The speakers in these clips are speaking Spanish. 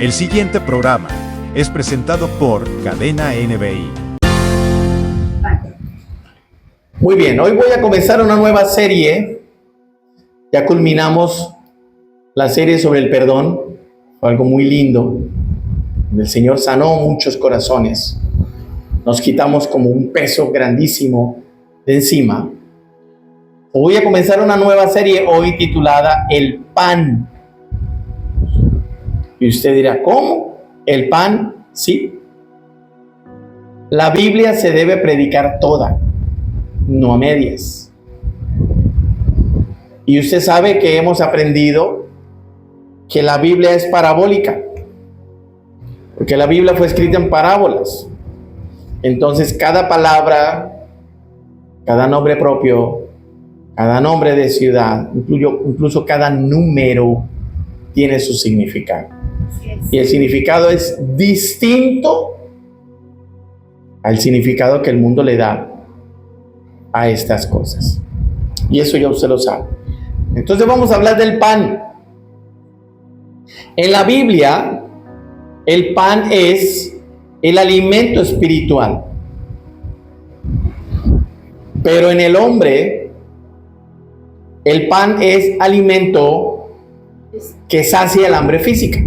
El siguiente programa es presentado por Cadena NBI. Muy bien, hoy voy a comenzar una nueva serie. Ya culminamos la serie sobre el perdón, fue algo muy lindo. El Señor sanó muchos corazones. Nos quitamos como un peso grandísimo de encima. Voy a comenzar una nueva serie hoy titulada El Pan. Y usted dirá, ¿cómo? ¿El pan? Sí. La Biblia se debe predicar toda, no a medias. Y usted sabe que hemos aprendido que la Biblia es parabólica, porque la Biblia fue escrita en parábolas. Entonces cada palabra, cada nombre propio, cada nombre de ciudad, incluso cada número tiene su significado. Y el significado es distinto al significado que el mundo le da a estas cosas. Y eso ya usted lo sabe. Entonces vamos a hablar del pan. En la Biblia, el pan es el alimento espiritual. Pero en el hombre, el pan es alimento que sacia el hambre física.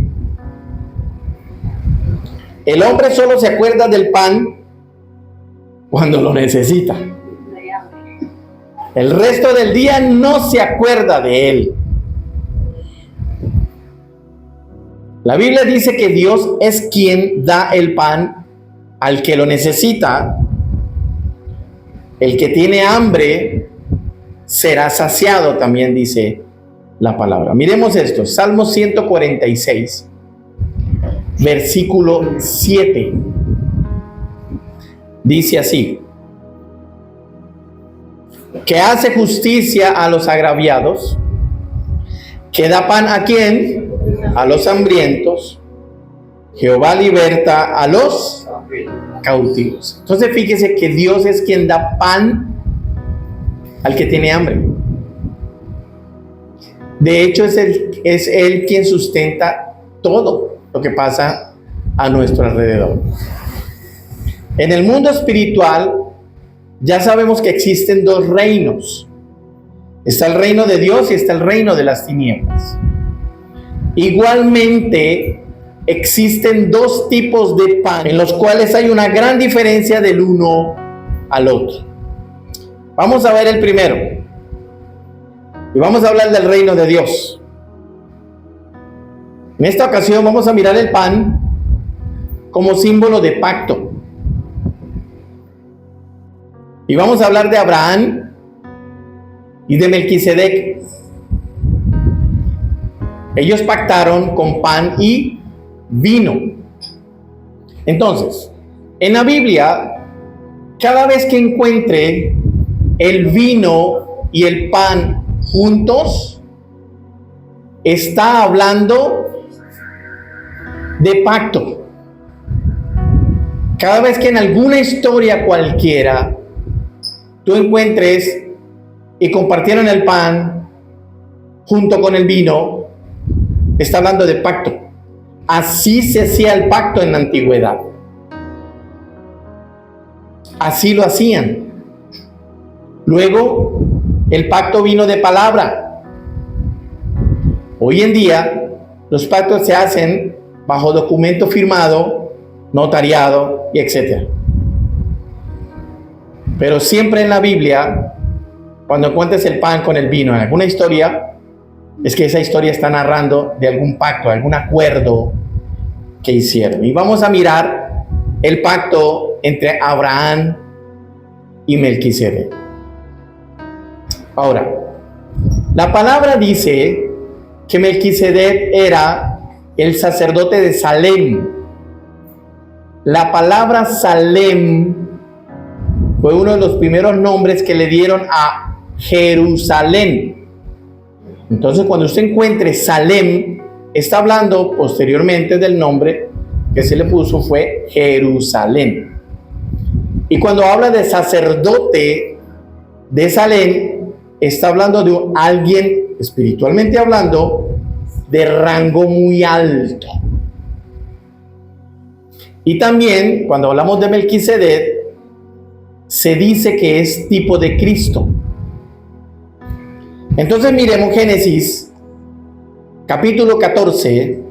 El hombre solo se acuerda del pan cuando lo necesita. El resto del día no se acuerda de él. La Biblia dice que Dios es quien da el pan al que lo necesita. El que tiene hambre será saciado, también dice la palabra. Miremos esto, Salmo 146, versículo 7. Dice así: que hace justicia a los agraviados, que da pan a ¿quién? A los hambrientos. Jehová liberta a los cautivos. Entonces fíjese que Dios es quien da pan al que tiene hambre. De hecho es Él quien sustenta todo lo que pasa a nuestro alrededor. En el mundo espiritual ya sabemos que existen dos reinos. Está el reino de Dios y está el reino de las tinieblas. Igualmente existen dos tipos de pan en los cuales hay una gran diferencia del uno al otro. Vamos a ver el primero. Y vamos a hablar del reino de Dios. En esta ocasión vamos a mirar el pan como símbolo de pacto. Y vamos a hablar de Abraham y de Melquisedec. Ellos pactaron con pan y vino. Entonces, en la Biblia, cada vez que encuentre el vino y el pan juntos, está hablando de pacto. Cada vez que en alguna historia cualquiera tú encuentres y compartieron el pan junto con el vino, está hablando de pacto. Así se hacía el pacto en la antigüedad. Así lo hacían. Luego, el pacto vino de palabra. Hoy en día, los pactos se hacen bajo documento firmado, notariado y etc. Pero siempre en la Biblia, cuando encuentres el pan con el vino en alguna historia, es que esa historia está narrando de algún pacto, algún acuerdo que hicieron. Y vamos a mirar el pacto entre Abraham y Melquisedec. Ahora, la palabra dice que Melquisedec era el sacerdote de Salem. La palabra Salem fue uno de los primeros nombres que le dieron a Jerusalén. Entonces, cuando usted encuentre Salem, está hablando posteriormente del nombre que se le puso, fue Jerusalén. Y cuando habla de sacerdote de Salem, está hablando de alguien, espiritualmente hablando, de rango muy alto. Y también, cuando hablamos de Melquisedec, se dice que es tipo de Cristo. Entonces miremos Génesis, capítulo 14,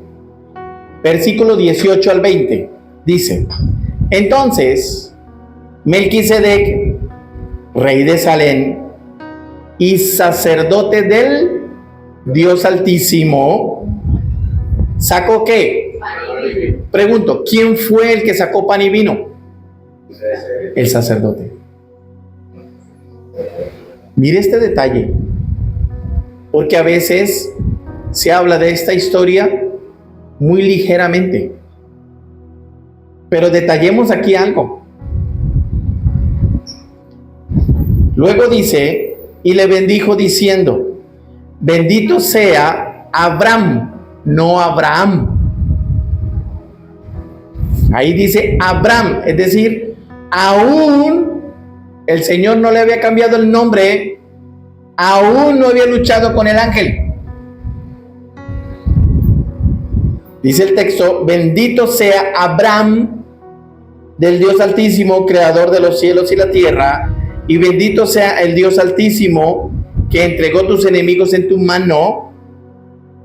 versículo 18 al 20. Dice: entonces Melquisedec, rey de Salem y sacerdote del Dios Altísimo, ¿sacó qué? Pregunto, ¿quién fue el que sacó pan y vino? El sacerdote. Mire este detalle, porque a veces se habla de esta historia muy ligeramente, pero detallemos aquí algo. Luego dice: y le bendijo diciendo: bendito sea Abraham, no Abraham. Ahí dice Abraham, es decir, aún el Señor no le había cambiado el nombre, aún no había luchado con el ángel. Dice el texto: bendito sea Abraham del Dios Altísimo, creador de los cielos y la tierra, y bendito sea el Dios Altísimo que entregó tus enemigos en tu mano,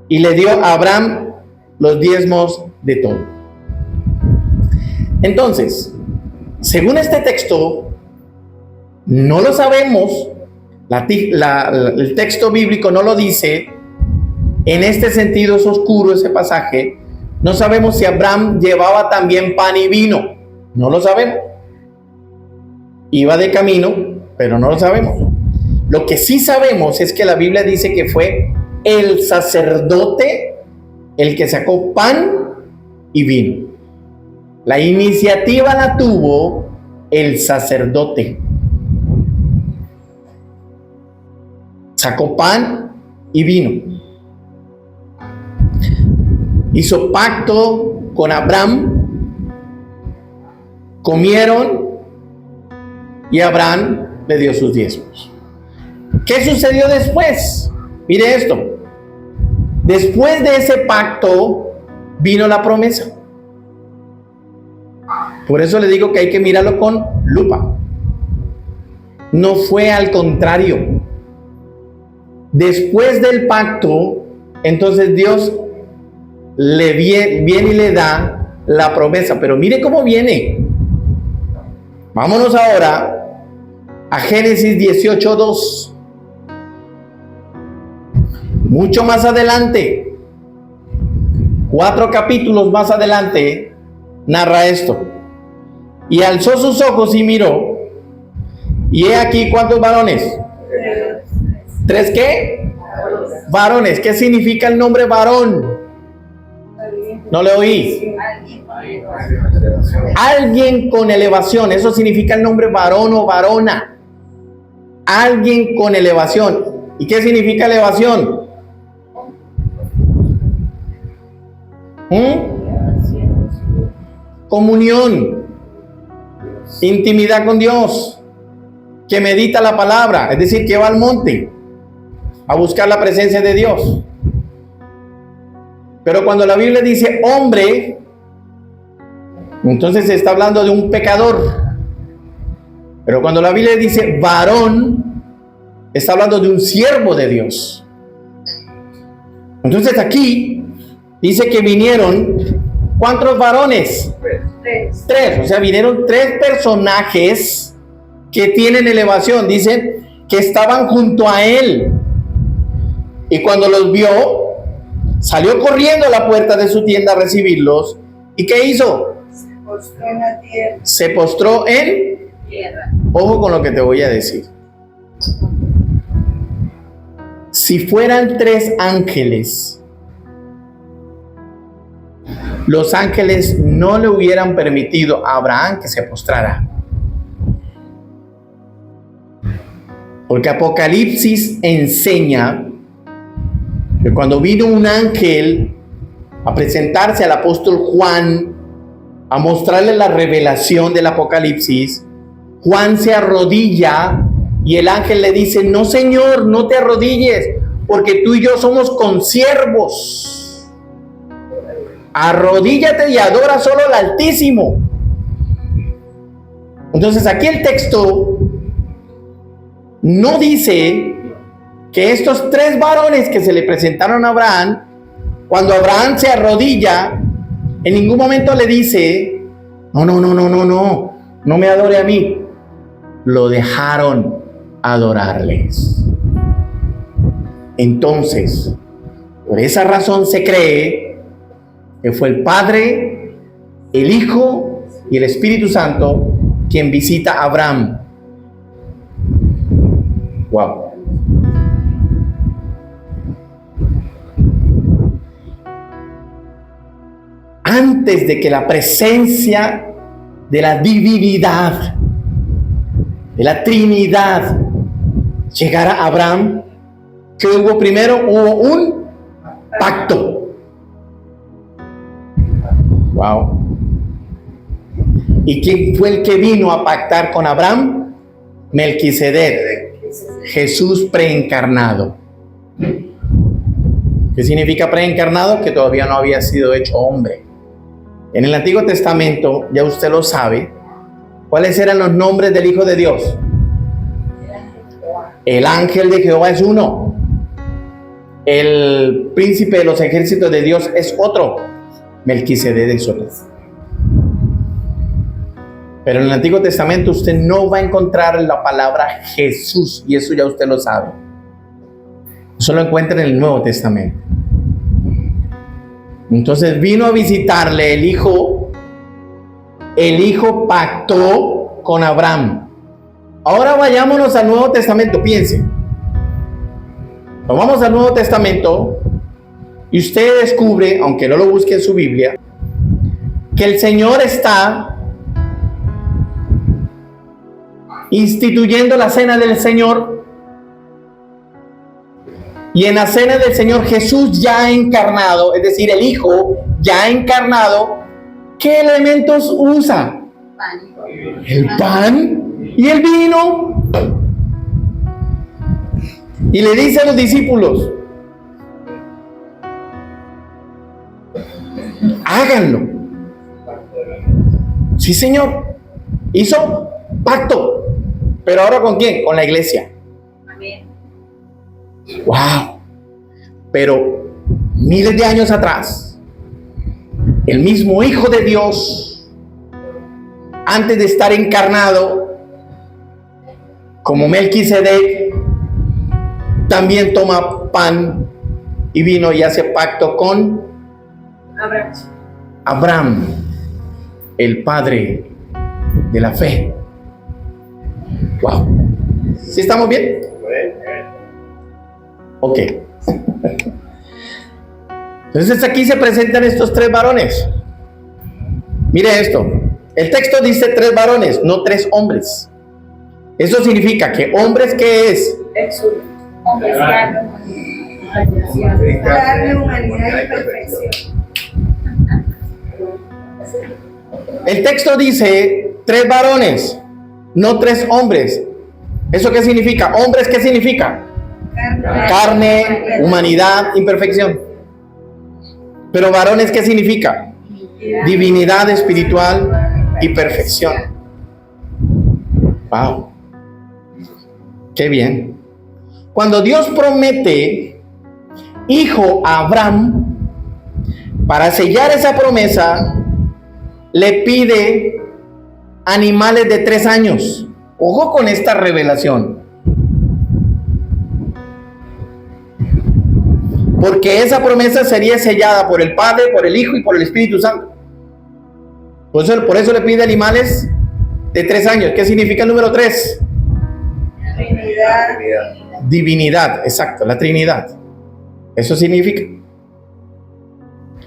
y le dio a Abraham los diezmos de todo. Entonces, según este texto, no lo sabemos, el texto bíblico no lo dice. En este sentido es oscuro ese pasaje. No sabemos si Abraham llevaba también pan y vino, no lo sabemos. Iba de camino, pero no lo sabemos. Lo que sí sabemos es que la Biblia dice que fue el sacerdote el que sacó pan y vino. La iniciativa la tuvo el sacerdote. Sacó pan y vino. Hizo pacto con Abraham. Comieron y Abraham le dio sus diezmos. ¿Qué sucedió después? Mire esto. Después de ese pacto vino la promesa. Por eso le digo que hay que mirarlo con lupa. No fue al contrario. Después del pacto, entonces Dios le viene y le da la promesa. Pero mire cómo viene. Vámonos ahora a Génesis 18:2. Mucho más adelante, 4 capítulos más adelante, narra esto. Y alzó sus ojos y miró, y he aquí, ¿cuántos varones? 3 ¿qué? Varones. ¿Qué significa el nombre varón? No le oí. Alguien con elevación. Eso significa el nombre varón o varona. Alguien con elevación. ¿Y qué significa elevación? Comunión, intimidad con Dios, que medita la palabra, es decir, que va al monte a buscar la presencia de Dios. Pero cuando la Biblia dice hombre, entonces se está hablando de un pecador. Pero cuando la Biblia dice varón, está hablando de un siervo de Dios. Entonces aquí dice que vinieron, ¿cuántos varones? 3. O sea, vinieron 3 personajes que tienen elevación. Dicen que estaban junto a él. Y cuando los vio, salió corriendo a la puerta de su tienda a recibirlos. ¿Y qué hizo? Se postró en la tierra. Se postró en Tierra. Ojo con lo que te voy a decir. Si fueran 3 ángeles, los ángeles no le hubieran permitido a Abraham que se postrara. Porque Apocalipsis enseña que cuando vino un ángel a presentarse al apóstol Juan, a mostrarle la revelación del Apocalipsis, Juan se arrodilla y el ángel le dice: no, Señor, no te arrodilles, porque tú y yo somos consiervos. Arrodíllate y adora solo al Altísimo. Entonces aquí el texto no dice que estos 3 varones que se le presentaron a Abraham, cuando Abraham se arrodilla, en ningún momento le dice, no me adore a mí. Lo dejaron adorarles. Entonces, por esa razón se cree que fue el Padre, el Hijo y el Espíritu Santo quien visita a Abraham. Wow. Antes de que la presencia de la divinidad, de la Trinidad, llegara a Abraham, ¿qué hubo primero? Hubo un pacto. Wow. ¿Y quién fue el que vino a pactar con Abraham? Melquisedec, Jesús preencarnado. ¿Qué significa preencarnado? Que todavía no había sido hecho hombre. En el Antiguo Testamento, ya usted lo sabe, ¿cuáles eran los nombres del Hijo de Dios? El ángel de Jehová es uno. El príncipe de los ejércitos de Dios es otro. Melquisedec es otro. Pero en el Antiguo Testamento usted no va a encontrar la palabra Jesús, y eso ya usted lo sabe. Eso lo encuentra en el Nuevo Testamento. Entonces vino a visitarle el Hijo. El Hijo pactó con Abraham. Ahora vayámonos al Nuevo Testamento, piense. Vamos al Nuevo Testamento y usted descubre, aunque no lo busque en su Biblia, que el Señor está instituyendo la cena del Señor. Y en la cena del Señor, Jesús ya encarnado, es decir, el Hijo ya encarnado, ¿qué elementos usa? El pan y el vino. Y le dice a los discípulos, háganlo. Sí, Señor. Hizo pacto. Pero ahora ¿con quién? Con la iglesia. Amén. Wow. Pero miles de años atrás, el mismo Hijo de Dios, antes de estar encarnado como Melquisedec, también toma pan y vino y hace pacto con Abraham, el padre de la fe. Wow. ¿Sí estamos bien? Ok. Entonces aquí se presentan estos 3 varones. Mire esto. El texto dice 3 varones, no 3 hombres. Eso significa que hombres, ¿qué es? Hombres, carne, humanidad y perfección. El texto dice 3 varones, no 3 hombres. ¿Eso qué significa? Hombres, ¿qué significa? Carne, humanidad, imperfección. Pero varones, ¿qué significa? Divinidad espiritual y perfección. Wow. Qué bien. Cuando Dios promete hijo a Abraham, para sellar esa promesa, le pide animales de 3 años. Ojo con esta revelación. Porque esa promesa sería sellada por el Padre, por el Hijo y por el Espíritu Santo. Por eso le pide animales de 3 años. ¿Qué significa el número 3? Trinidad. Divinidad, exacto, la Trinidad. Eso significa.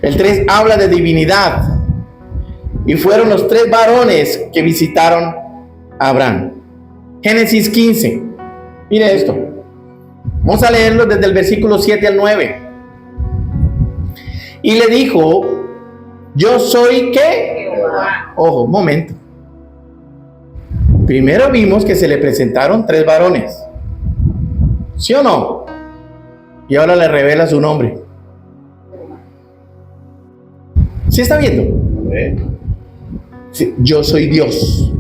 El 3 habla de divinidad. Y fueron los 3 varones que visitaron a Abraham. Génesis 15. Mire esto. Vamos a leerlo desde el versículo 7 al 9. Y le dijo, yo soy ¿qué? Jehová. Ojo, un momento. Primero vimos que se le presentaron 3 varones. ¿Sí o no? Y ahora le revela su nombre. ¿Sí está viendo? Sí, yo soy Dios.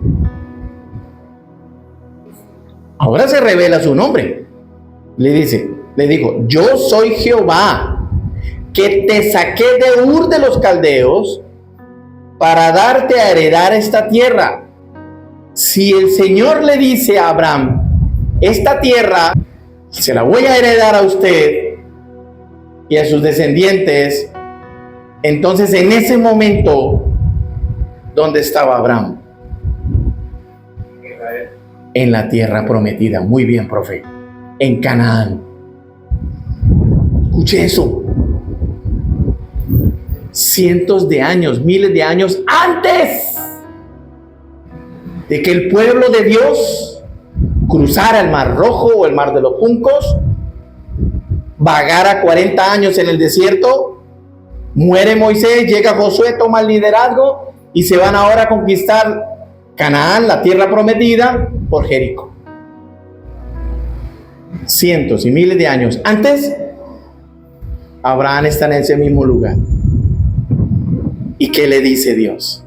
Ahora se revela su nombre. Le dijo, yo soy Jehová, que te saqué de Ur de los Caldeos para darte a heredar esta tierra. Si el Señor le dice a Abraham, esta tierra se la voy a heredar a usted y a sus descendientes, entonces en ese momento, ¿dónde estaba Abraham? En la tierra prometida. Muy bien, profe. En Canaán. Escuche eso. Cientos de años, miles de años antes de que el pueblo de Dios cruzara el Mar Rojo o el Mar de los Juncos, vagara 40 años en el desierto, muere Moisés, llega Josué, toma el liderazgo y se van ahora a conquistar Canaán, la tierra prometida, por Jericó. Cientos y miles de años antes, Abraham está en ese mismo lugar. ¿Y qué le dice Dios?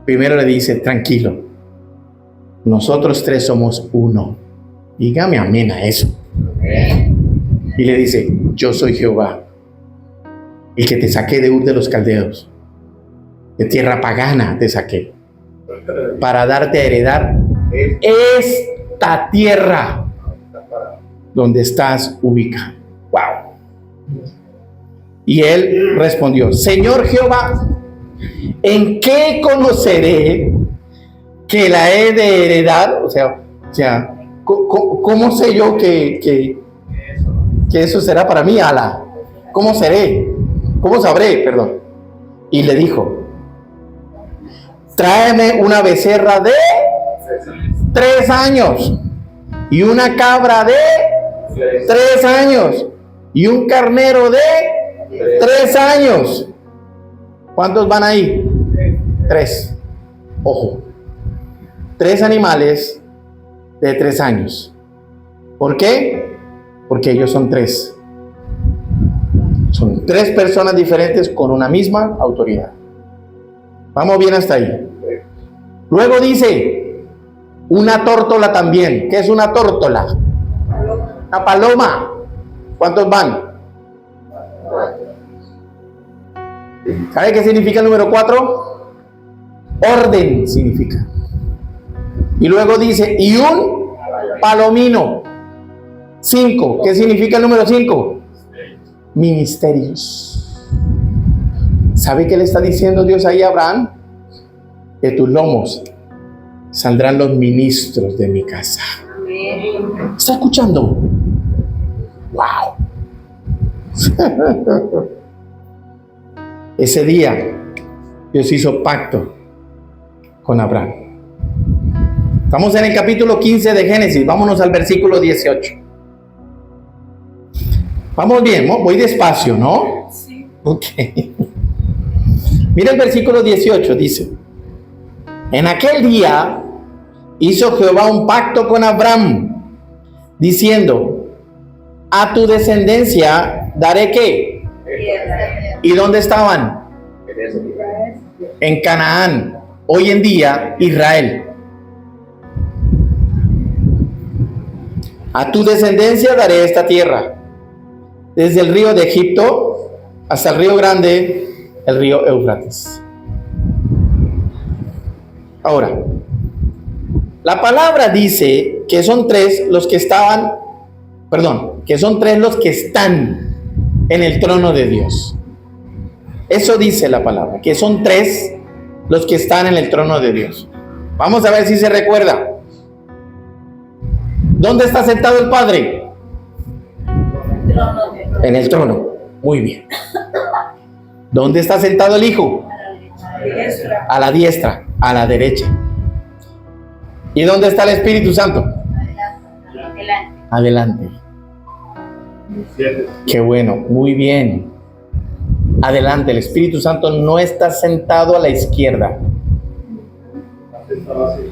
Primero le dice, tranquilo, nosotros tres somos uno. Dígame amén a eso. Y le dice, yo soy Jehová, el que te saqué de Ur de los Caldeos, de tierra pagana te saqué, para darte a heredar esta tierra donde estás ubicado. Wow. Y él respondió, Señor Jehová, ¿en qué conoceré que la he de heredar? O sea, ¿cómo sé yo que eso será para mí? Ala, ¿cómo seré? ¿Cómo sabré? Perdón. Y le dijo, tráeme una becerra de 3 años y una cabra de 3 años y un carnero de 3 años. ¿Cuántos van ahí? 3. Ojo. 3 animales de 3 años. ¿Por qué? Porque ellos son 3. Son 3 personas diferentes con una misma autoridad. Vamos bien hasta ahí. Luego dice, una tórtola también. ¿Qué es una tórtola? Una paloma. ¿Cuántos van? ¿Sabe qué significa el número 4? Orden significa. Y luego dice, y un palomino. 5. ¿Qué significa el número 5? Ministerios. ¿Sabe qué le está diciendo Dios ahí a Abraham? De tus lomos saldrán los ministros de mi casa. ¿Está escuchando? ¡Wow! Ese día Dios hizo pacto con Abraham. Estamos en el capítulo 15 de Génesis. Vámonos al versículo 18. Vamos bien, voy despacio, ¿no? Sí. Ok. Mira el versículo 18, dice: en aquel día hizo Jehová un pacto con Abraham, diciendo: a tu descendencia daré ¿qué? ¿Y dónde estaban? En Canaán, hoy en día Israel. A tu descendencia daré esta tierra, desde el río de Egipto hasta el río grande, el río Éufrates. Ahora, la palabra dice que son 3 los que estaban, que son 3 los que están en el trono de Dios. Eso dice la palabra, que son 3 los que están en el trono de Dios. Vamos a ver si se recuerda. ¿Dónde está sentado el Padre? En el trono. Muy bien. ¿Dónde está sentado el Hijo? A la diestra, a la derecha. ¿Y dónde está el Espíritu Santo? Adelante. Qué bueno, muy bien. Adelante, el Espíritu Santo no está sentado a la izquierda.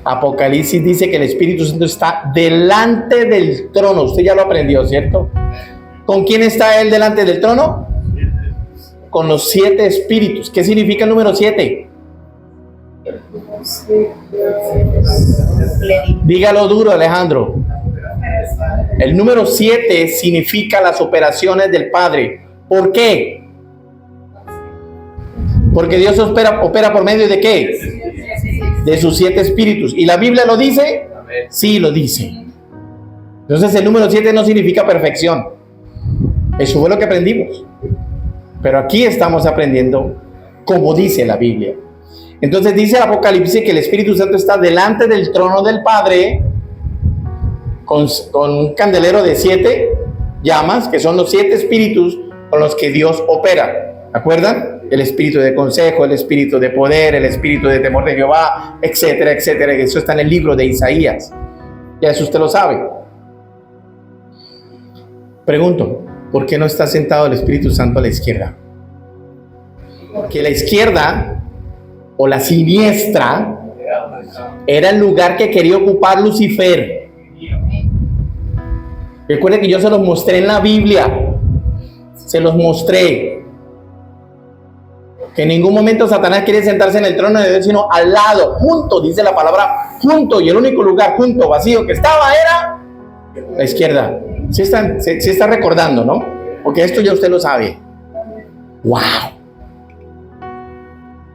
Apocalipsis dice que el Espíritu Santo está delante del trono. Usted ya lo aprendió, ¿cierto? ¿Con quién está él delante del trono? con los 7 espíritus. ¿Qué significa el número 7? Dígalo duro, Alejandro. El número 7 significa las operaciones del Padre. ¿Por qué? Porque Dios opera por medio de ¿qué? De sus 7 espíritus. ¿Y la Biblia lo dice? Sí, lo dice. Entonces el número 7 no significa perfección. Eso fue lo que aprendimos. Pero aquí estamos aprendiendo como dice la Biblia. Entonces dice el Apocalipsis que el Espíritu Santo está delante del trono del Padre con un candelero de 7 llamas, que son los 7 espíritus con los que Dios opera. ¿Acuerdan? El espíritu de consejo, el espíritu de poder, el espíritu de temor de Jehová, etcétera, etcétera. Eso está en el libro de Isaías. Ya eso usted lo sabe. Pregunto, ¿por qué no está sentado el Espíritu Santo a la izquierda? Porque la izquierda o la siniestra era el lugar que quería ocupar Lucifer. Recuerden que yo se los mostré en la Biblia. Se los mostré. Que en ningún momento Satanás quiere sentarse en el trono de Dios, sino al lado, junto, dice la palabra, junto, y el único lugar junto, vacío que estaba era la izquierda. Sí está recordando, ¿no? Porque esto ya usted lo sabe. ¡Wow!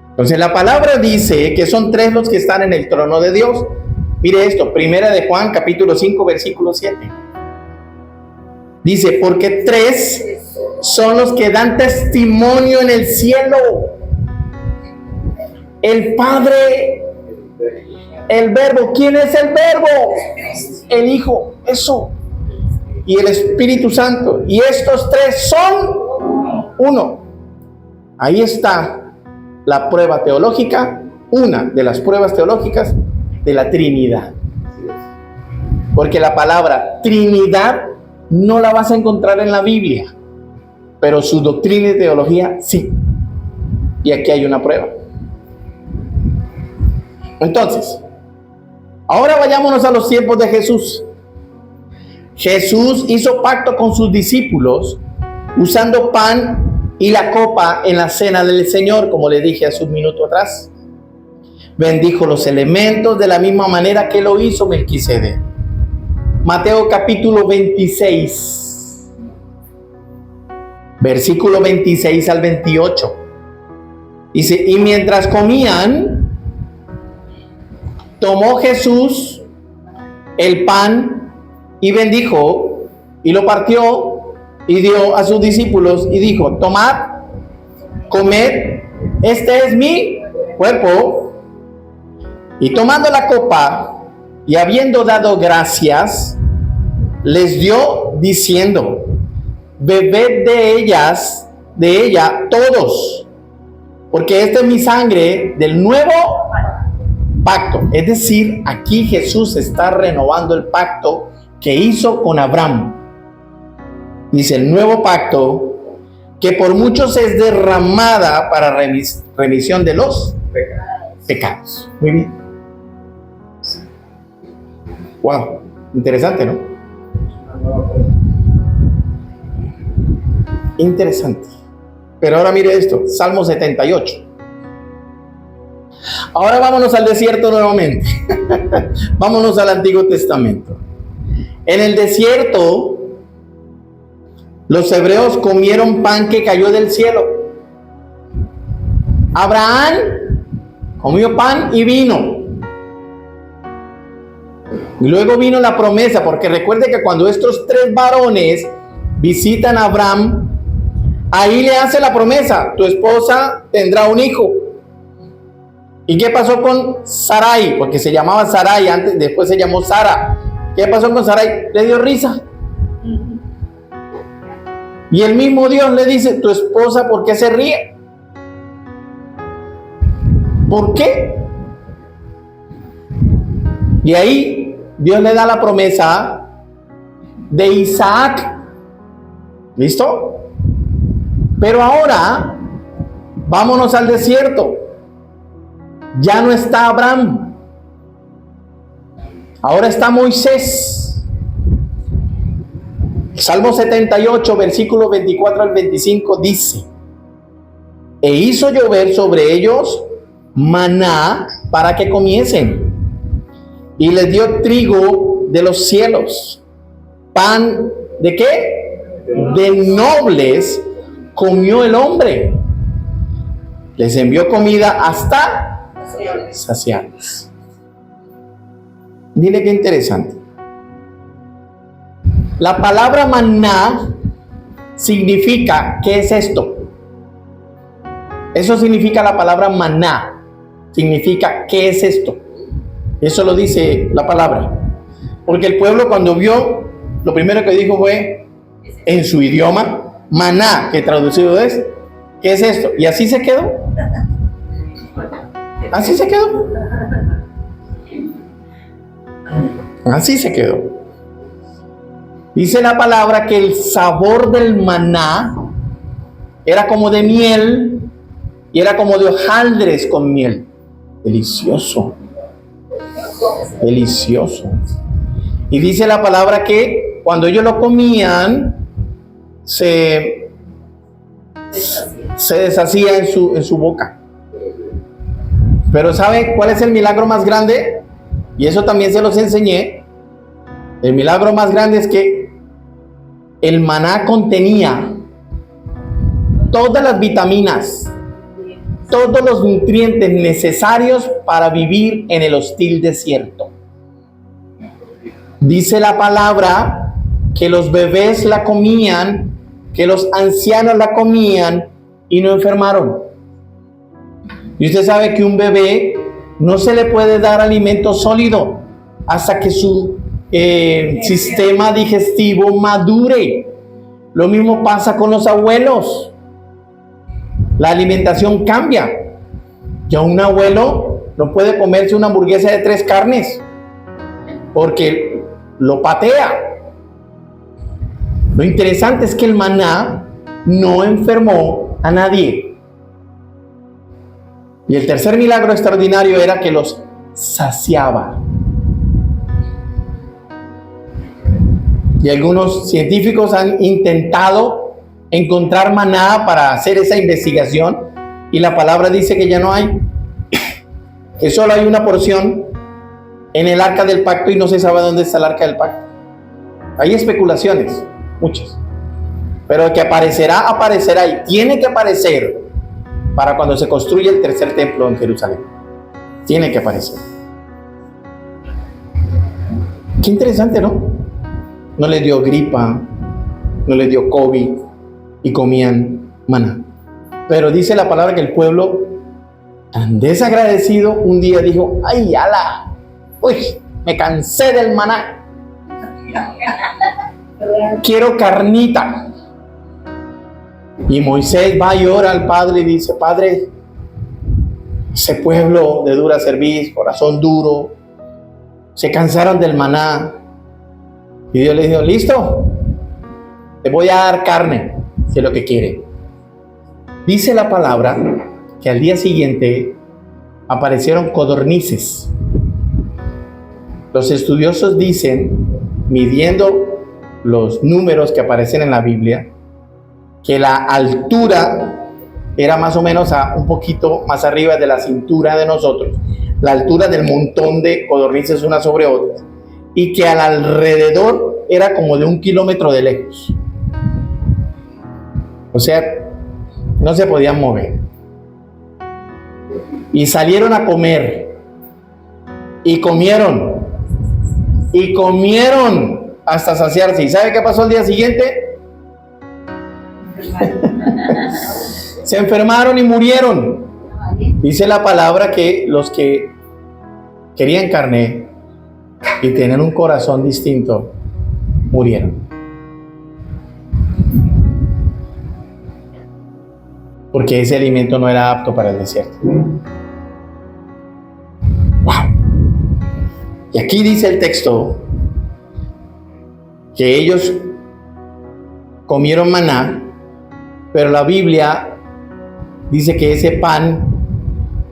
Entonces la palabra dice que son 3 los que están en el trono de Dios. Mire esto, primera de Juan, capítulo 5, versículo 7. Dice, porque 3 son los que dan testimonio en el cielo: el Padre, el Verbo. ¿Quién es el Verbo? El Hijo, eso. Y el Espíritu Santo. Y estos 3 son uno. Ahí está la prueba teológica, una de las pruebas teológicas de la Trinidad. Porque la palabra Trinidad no la vas a encontrar en la Biblia, pero su doctrina y teología sí. Y aquí hay una prueba. Entonces, ahora vayámonos a los tiempos de Jesús. Jesús hizo pacto con sus discípulos usando pan y la copa en la cena del Señor, como le dije hace un minuto atrás. Bendijo los elementos de la misma manera que lo hizo Melquisedec. Mateo capítulo 26, versículo 26 al 28. Dice, y mientras comían, tomó Jesús el pan y bendijo y lo partió y dio a sus discípulos y dijo, tomad, comed, este es mi cuerpo. Y tomando la copa y habiendo dado gracias, les dio diciendo, bebed de ella todos, porque esta es mi sangre del nuevo pacto. Es decir, aquí Jesús está renovando el pacto que hizo con Abraham. Dice, el nuevo pacto que por muchos es derramada para remisión de los pecados. Muy bien. Wow, interesante, ¿no? Interesante. Pero ahora mire esto, Salmo 78. Ahora vámonos al desierto nuevamente. Vámonos al Antiguo Testamento. En el desierto, los hebreos comieron pan que cayó del cielo. Abraham comió pan y vino. Y luego vino la promesa, porque recuerde que cuando estos 3 varones visitan a Abraham, ahí le hace la promesa, tu esposa tendrá un hijo. ¿Y qué pasó con Sarai? Porque se llamaba Sarai antes, después se llamó Sara. ¿Qué pasó con Sarai? Le dio risa. Y el mismo Dios le dice, tu esposa, ¿por qué se ríe? ¿Por qué? Y ahí Dios le da la promesa de Isaac. ¿Listo? Pero ahora, vámonos al desierto. Ya no está Abraham. Ahora está Moisés. Salmo 78, versículos 24 al 25 dice, e hizo llover sobre ellos maná para que comiesen, y les dio trigo de los cielos, pan ¿de qué? De nobles comió el hombre. Les envió comida hasta saciarlos. Mire qué interesante. La palabra maná significa, ¿qué es esto? Eso significa la palabra maná. Significa, ¿qué es esto? Eso lo dice la palabra. Porque el pueblo cuando vio, lo primero que dijo fue, en su idioma, maná, que traducido es, ¿qué es esto? Y así se quedó. Así se quedó. Así se quedó. Dice la palabra que el sabor del maná era como de miel y era como de hojaldres con miel. Delicioso. Delicioso. Y dice la palabra que cuando ellos lo comían, se deshacía en su boca. Pero ¿sabe cuál es el milagro más grande? Y eso también se los enseñé. El milagro más grande es que el maná contenía todas las vitaminas, todos los nutrientes necesarios para vivir en el hostil desierto. Dice la palabra que los bebés la comían, que los ancianos la comían y no enfermaron. Y usted sabe que un bebé no se le puede dar alimento sólido hasta que su sistema digestivo madure. Lo mismo pasa con los abuelos. La alimentación cambia. Ya un abuelo no puede comerse una hamburguesa de 3 carnes porque lo patea. Lo interesante es que el maná no enfermó a nadie. Y el tercer milagro extraordinario era que los saciaba. Y algunos científicos han intentado encontrar maná para hacer esa investigación y la palabra dice que ya no hay. Que solo hay una porción en el arca del pacto y no se sabe dónde está el arca del pacto. Hay especulaciones, muchas. Pero que aparecerá, aparecerá y tiene que aparecer para cuando se construya el tercer templo en Jerusalén. Tiene que aparecer. Qué interesante, ¿no? No les dio gripa, no les dio COVID y comían maná. Pero dice la palabra que el pueblo, tan desagradecido, un día dijo, ¡ay, ala! ¡Uy! Me cansé del maná. Quiero carnita. Y Moisés va y ora al Padre y dice, Padre, ese pueblo de dura cerviz, corazón duro, se cansaron del maná. Y Dios le dijo, listo, te voy a dar carne, si es lo que quiere. Dice la palabra que al día siguiente aparecieron codornices. Los estudiosos dicen, midiendo los números que aparecen en la Biblia, que la altura era más o menos un poquito más arriba de la cintura de nosotros, la altura del montón de codornices una sobre otras, y que al alrededor era como de 1 kilómetro de lejos. O sea, no se podían mover. Y salieron a comer, y comieron hasta saciarse. ¿Y sabe qué pasó al día siguiente? Se enfermaron y murieron. Dice la palabra que los que querían carne y tenían un corazón distinto murieron. Porque ese alimento no era apto para el desierto. ¡Wow! Y aquí dice el texto que ellos comieron maná, pero la Biblia dice que ese pan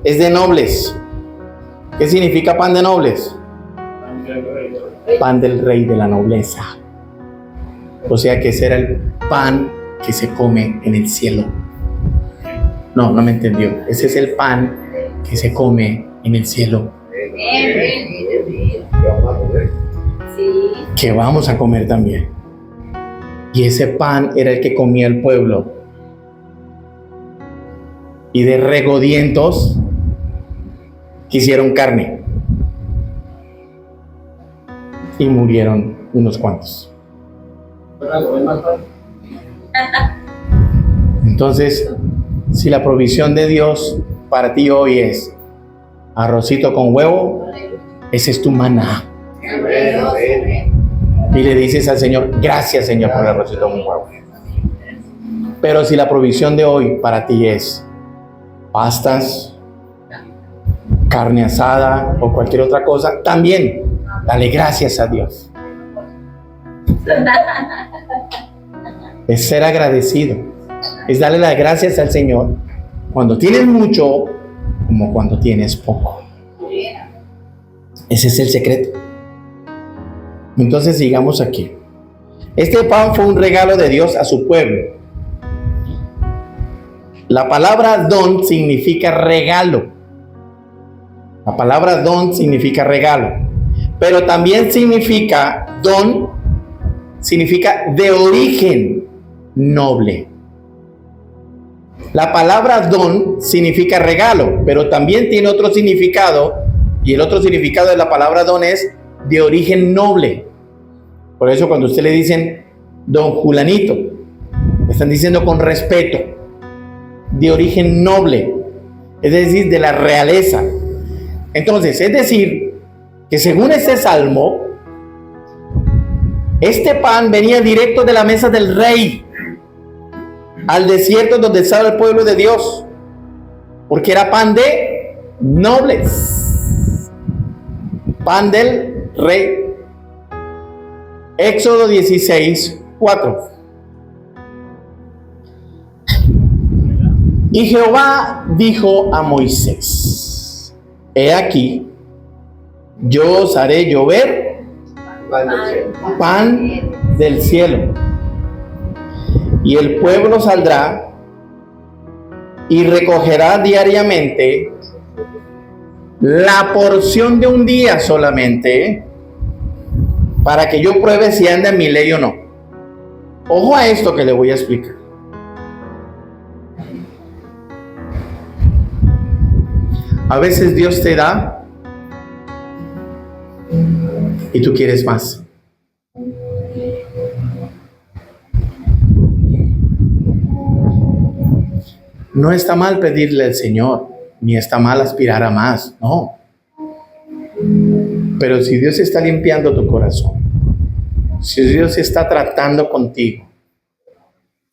es de nobles. ¿Qué significa pan de nobles? Pan del rey de la nobleza. O sea que ese era el pan que se come en el cielo. No, no me entendió. Ese es el pan que se come en el cielo, que vamos a comer también. Y ese pan era el que comía el pueblo. Y de regodientos hicieron carne. Y murieron unos cuantos. Entonces, si la provisión de Dios para ti hoy es arrocito con huevo, ese es tu maná. Y le dices al Señor, gracias Señor por el arrocito con huevo. Pero si la provisión de hoy para ti es pastas, carne asada o cualquier otra cosa, también dale gracias a Dios. Es ser agradecido, es darle las gracias al Señor cuando tienes mucho como cuando tienes poco. Ese es el secreto. Entonces sigamos aquí. Este pan fue un regalo de Dios a su pueblo. La palabra don significa regalo. La palabra don significa regalo. Pero también significa don, significa de origen noble. La palabra don significa regalo, pero también tiene otro significado, y el otro significado de la palabra don es de origen noble. Por eso cuando usted le dicen don Julanito, le están diciendo con respeto, de origen noble, es decir, de la realeza. Entonces, es decir, que según este salmo, este pan venía directo de la mesa del rey al desierto donde estaba el pueblo de Dios, porque era pan de nobles, pan del rey. Éxodo 16:4. Y Jehová dijo a Moisés: he aquí, yo os haré llover pan del cielo, y el pueblo saldrá y recogerá diariamente la porción de un día solamente, para que yo pruebe si anda en mi ley o no. Ojo a esto que le voy a explicar. A veces Dios te da y tú quieres más. No está mal pedirle al Señor, ni está mal aspirar a más, no. Pero si Dios está limpiando tu corazón, si Dios está tratando contigo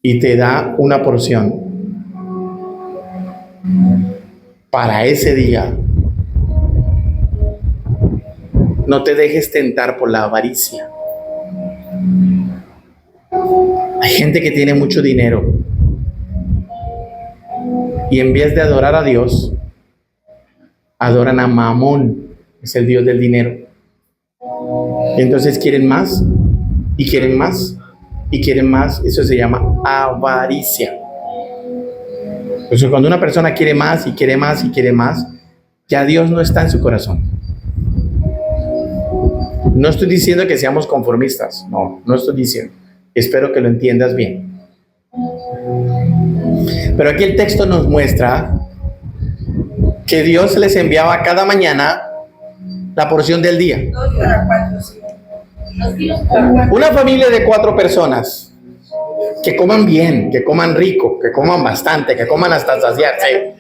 y te da una porción para ese día, no te dejes tentar por la avaricia. Hay gente que tiene mucho dinero y en vez de adorar a Dios, adoran a Mamón, es el dios del dinero. Entonces quieren más y quieren más y quieren más. Eso se llama avaricia. Entonces cuando una persona quiere más y quiere más y quiere más, ya Dios no está en su corazón. No estoy diciendo que seamos conformistas, no estoy diciendo. Espero que lo entiendas bien. Pero aquí el texto nos muestra que Dios les enviaba cada mañana la porción del día. Una familia de 4 personas que coman bien, que coman rico, que coman bastante, que coman hasta saciarse,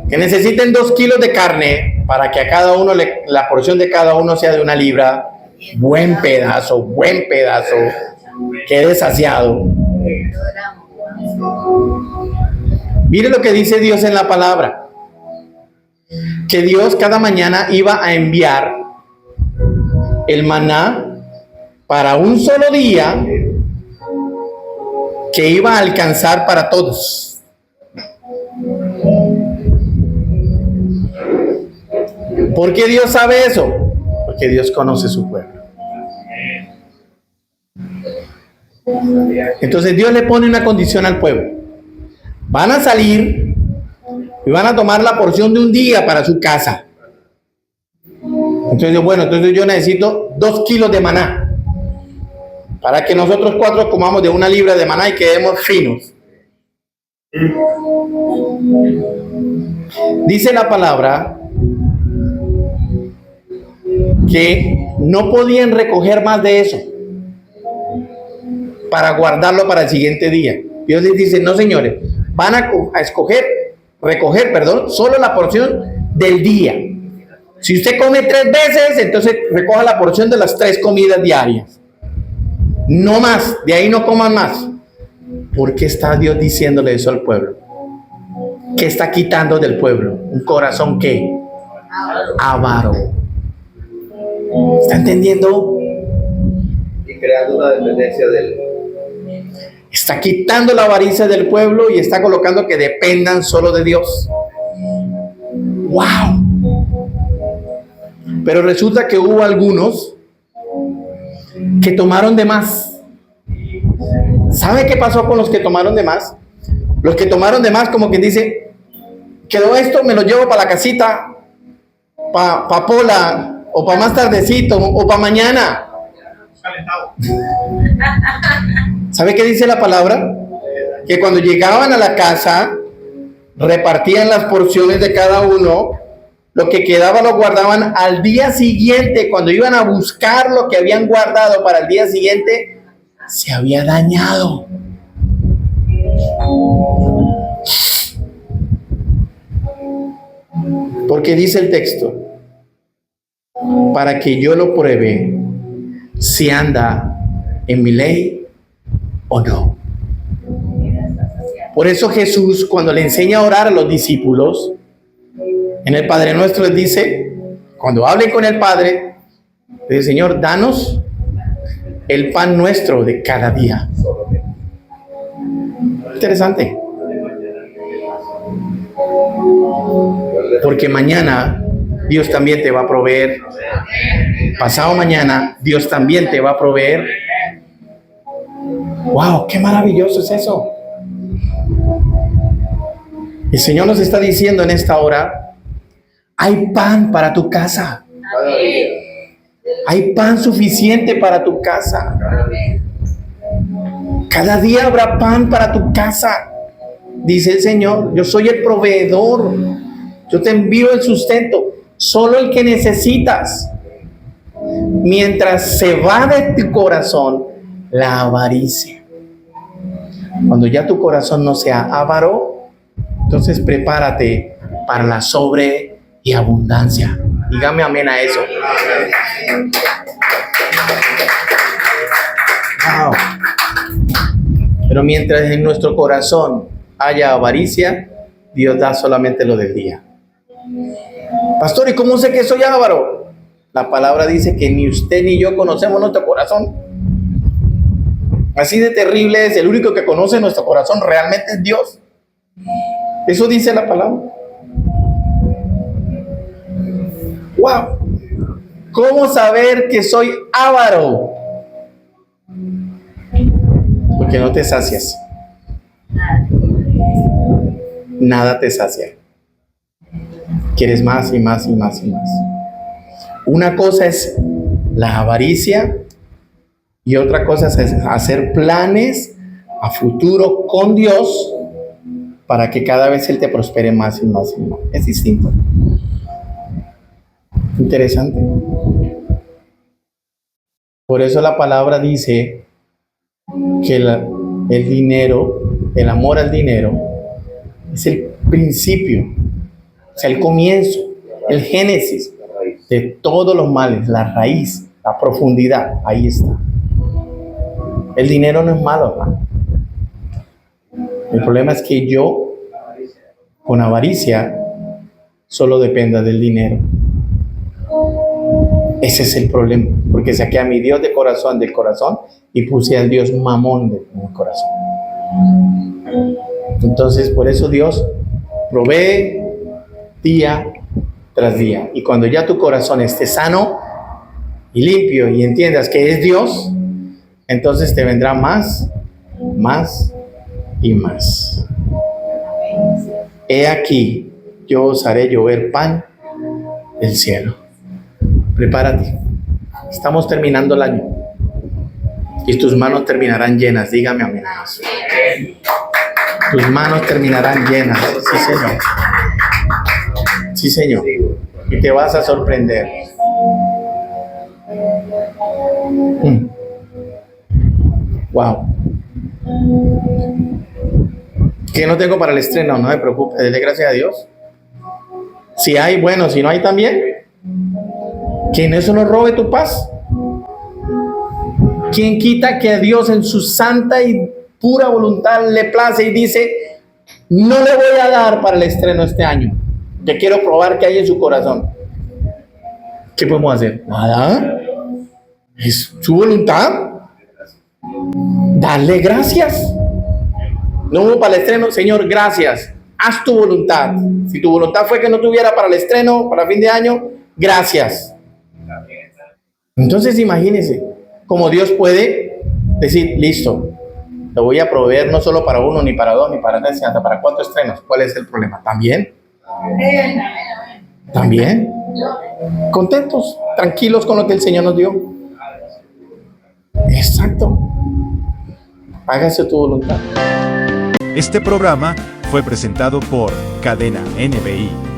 que necesiten 2 kilos de carne para que a cada uno la porción de cada uno sea de 1 libra, buen pedazo, quede saciado. Mire lo que dice Dios en la palabra, que Dios cada mañana iba a enviar el maná para un solo día que iba a alcanzar para todos. ¿Por qué Dios sabe eso? Porque Dios conoce su pueblo. Entonces Dios le pone una condición al pueblo. Van a salir y van a tomar la porción de un día para su casa. Entonces, bueno, entonces yo necesito 2 kilos de maná para que nosotros 4 comamos de 1 libra de maná y quedemos finos. Dice la palabra que no podían recoger más de eso para guardarlo para el siguiente día. Dios les dice, no señores, van a recoger, solo la porción del día. Si usted come 3 veces, entonces recoja la porción de las 3 comidas diarias. No más, de ahí no coman más. ¿Por qué está Dios diciéndole eso al pueblo? ¿Qué está quitando del pueblo? Un corazón ¿qué? Avaro. ¿Está entendiendo? Y creando una dependencia del... Está quitando la avaricia del pueblo y está colocando que dependan solo de Dios. ¡Wow! Pero resulta que hubo algunos que tomaron de más. ¿Sabe qué pasó con los que tomaron de más? Los que tomaron de más, como quien dice, quedó esto, me lo llevo para la casita, para Pola, o para más tardecito, o para mañana. ¿Sabe qué dice la palabra? Que cuando llegaban a la casa, repartían las porciones de cada uno, lo que quedaba lo guardaban al día siguiente. Cuando iban a buscar lo que habían guardado para el día siguiente, se había dañado. Porque dice el texto, para que yo lo pruebe si anda en mi ley o no. Por eso Jesús, cuando le enseña a orar a los discípulos, en el Padre Nuestro les dice, cuando hablen con el Padre, le dice, Señor, danos el pan nuestro de cada día. Interesante. Porque mañana Dios también te va a proveer. Pasado mañana Dios también te va a proveer. ¡Wow! ¡Qué maravilloso es eso! El Señor nos está diciendo en esta hora, hay pan para tu casa. Hay pan suficiente para tu casa. Cada día habrá pan para tu casa. Dice el Señor, yo soy el proveedor. Yo te envío el sustento. Solo el que necesitas. Mientras se va de tu corazón la avaricia. Cuando ya tu corazón no sea avaro, entonces prepárate para la sobre y abundancia. Dígame amén a eso. Wow. Pero mientras en nuestro corazón haya avaricia, Dios da solamente lo del día. Pastor, ¿y cómo sé que soy avaro? La palabra dice que ni usted ni yo conocemos nuestro corazón. Así de terrible es. El único que conoce nuestro corazón realmente es Dios. Eso dice la palabra. Wow. ¿Cómo saber que soy avaro? Porque no te sacias. Nada te sacia. Quieres más y más y más y más. Una cosa es la avaricia y otra cosa es hacer planes a futuro con Dios para que cada vez Él te prospere más y más y más. Es distinto. Interesante. Por eso la palabra dice que el dinero, el amor al dinero, es el principio, o sea, el comienzo, el génesis de todos los males, la raíz, la profundidad, ahí está. El dinero no es malo, hermano. El problema es que yo, con avaricia, solo dependa del dinero. Ese es el problema, porque saqué a mi Dios del corazón y puse al Dios mamón de mi corazón. Entonces, por eso Dios provee día tras día. Y cuando ya tu corazón esté sano y limpio y entiendas que es Dios, entonces te vendrá más, más y más. He aquí, yo os haré llover pan del cielo. Prepárate. Estamos terminando el año. Y tus manos terminarán llenas. Dígame amén. Tus manos terminarán llenas. Sí, Señor. Sí, Señor. Y te vas a sorprender. Wow. ¿Qué no tengo para el estreno? No me preocupe, dele gracias a Dios. Si hay, bueno, si no hay también. Que en eso no robe tu paz. ¿Quién quita que a Dios en su santa y pura voluntad le place y dice, no le voy a dar para el estreno este año? Que quiero probar qué hay en su corazón. ¿Qué podemos hacer? Nada. Es su voluntad. Dale gracias. No hubo para el estreno, Señor, gracias. Haz tu voluntad. Si tu voluntad fue que no tuviera para el estreno, para fin de año, gracias. Entonces imagínense cómo Dios puede decir, listo, te voy a proveer no solo para uno, ni para dos, ni para tres, sino hasta para 4 estrenos. ¿Cuál es el problema? También contentos, tranquilos con lo que el Señor nos dio. Exacto. Hágase tu voluntad. Este programa fue presentado por Cadena NBI.